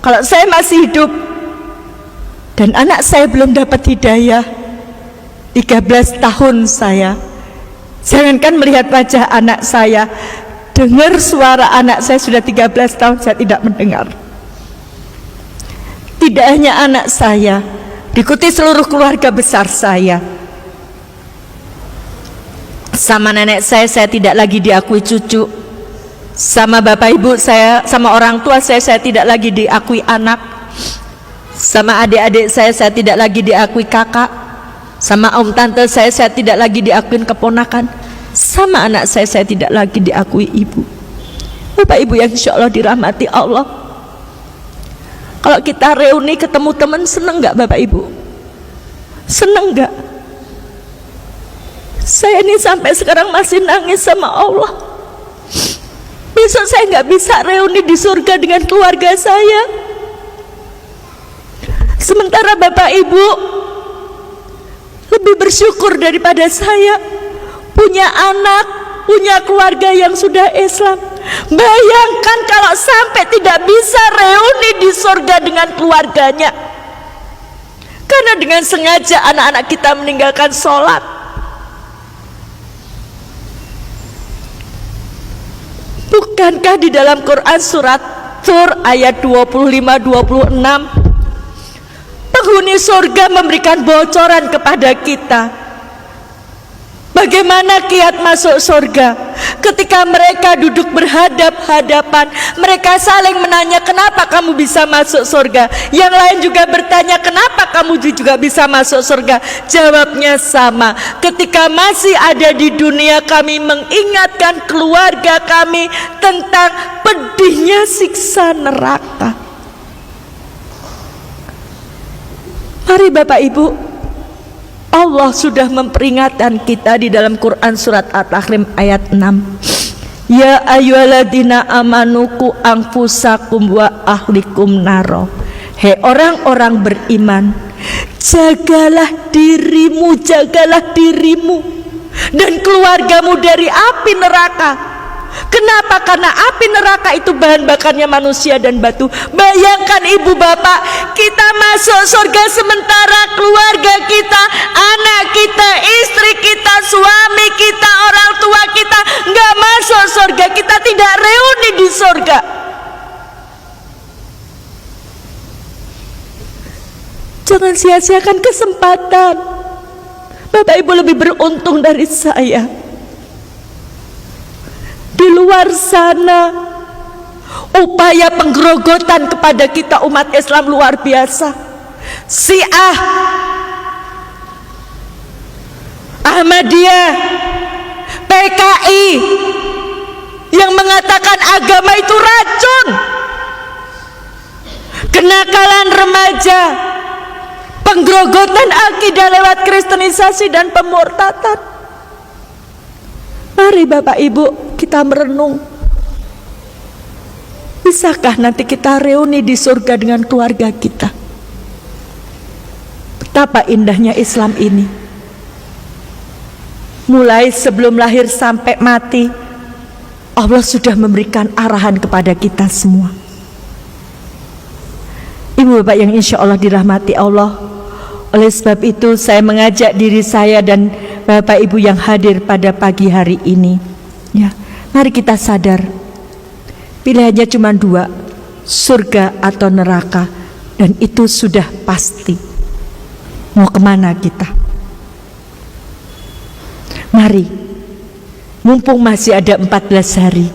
Kalau saya masih hidup dan anak saya belum dapat hidayah, 13 tahun saya, jangankan melihat wajah anak saya, dengar suara anak saya sudah 13 tahun saya tidak mendengar. Tidak hanya anak saya, diikuti seluruh keluarga besar saya. Sama nenek saya tidak lagi diakui cucu. Sama bapak ibu saya, sama orang tua saya tidak lagi diakui anak. Sama adik-adik saya tidak lagi diakui kakak. Sama om tante saya tidak lagi diakui keponakan. Sama anak saya tidak lagi diakui ibu. Bapak ibu yang insya Allah dirahmati Allah, kalau kita reuni ketemu teman, seneng gak bapak ibu? Seneng gak? Saya ini sampai sekarang masih nangis sama Allah. Besok saya nggak bisa reuni di surga dengan keluarga saya. Sementara bapak ibu lebih bersyukur daripada saya, punya anak, punya keluarga yang sudah Islam. Bayangkan kalau sampai tidak bisa reuni di surga dengan keluarganya, karena dengan sengaja anak-anak kita meninggalkan sholat. Bukankah di dalam Quran surat Tur ayat 25-26 penghuni surga memberikan bocoran kepada kita bagaimana kiat masuk surga? Ketika mereka duduk berhadap-hadapan, mereka saling menanya, kenapa kamu bisa masuk surga? Yang lain juga bertanya, kenapa kamu juga bisa masuk surga? Jawabnya sama, ketika masih ada di dunia kami mengingatkan keluarga kami tentang pedihnya siksa neraka. Mari Bapak Ibu, Allah sudah memperingatkan kita di dalam Quran surat At-Tahrim ayat 6. Ya ayyuhalladzina amanu qu anfusakum wa ahlikum naro. Hei orang-orang beriman, jagalah dirimu dan keluargamu dari api neraka. Kenapa? Karena api neraka itu bahan bakarnya manusia dan batu. Bayangkan ibu bapak, kita masuk surga sementara keluarga kita, anak kita, istri kita, suami kita, orang tua kita nggak masuk surga. Kita tidak reuni di surga. Jangan sia-siakan kesempatan. Bapak ibu lebih beruntung dari saya. Di luar sana upaya penggerogotan kepada kita umat Islam luar biasa. Syiah, Ahmadiyah, PKI yang mengatakan agama itu racun, kenakalan remaja, penggerogotan akidah lewat kristenisasi dan pemurtatan. Mari Bapak Ibu kita merenung, bisakah nanti kita reuni di surga dengan keluarga kita? Betapa indahnya Islam ini. Mulai sebelum lahir sampai mati, Allah sudah memberikan arahan kepada kita semua. Ibu bapak yang insya Allah dirahmati Allah, oleh sebab itu saya mengajak diri saya dan bapak ibu yang hadir pada pagi hari ini, ya, mari kita sadar pilihannya cuma dua, surga atau neraka, dan itu sudah pasti. Mau kemana kita? Mari, mumpung masih ada 14 hari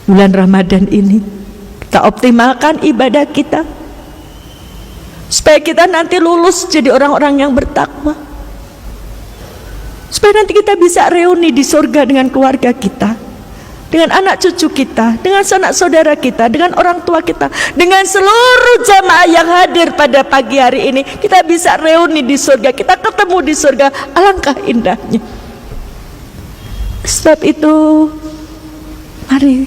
bulan Ramadan ini, kita optimalkan ibadah kita supaya kita nanti lulus jadi orang-orang yang bertakwa, supaya nanti kita bisa reuni di surga dengan keluarga kita, dengan anak cucu kita, dengan sanak saudara kita, dengan orang tua kita, dengan seluruh jamaah yang hadir pada pagi hari ini. Kita bisa reuni di surga, kita ketemu di surga. Alangkah indahnya. Sebab itu mari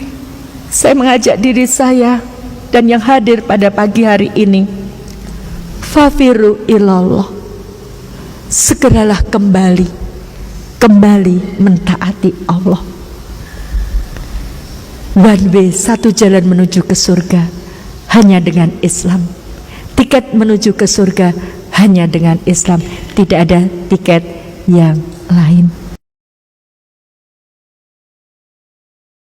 saya mengajak diri saya dan yang hadir pada pagi hari ini, fafiru ilallah, segeralah kembali mentaati Allah. One way, satu jalan menuju ke surga, hanya dengan Islam. Tiket menuju ke surga hanya dengan Islam. Tidak ada tiket yang lain.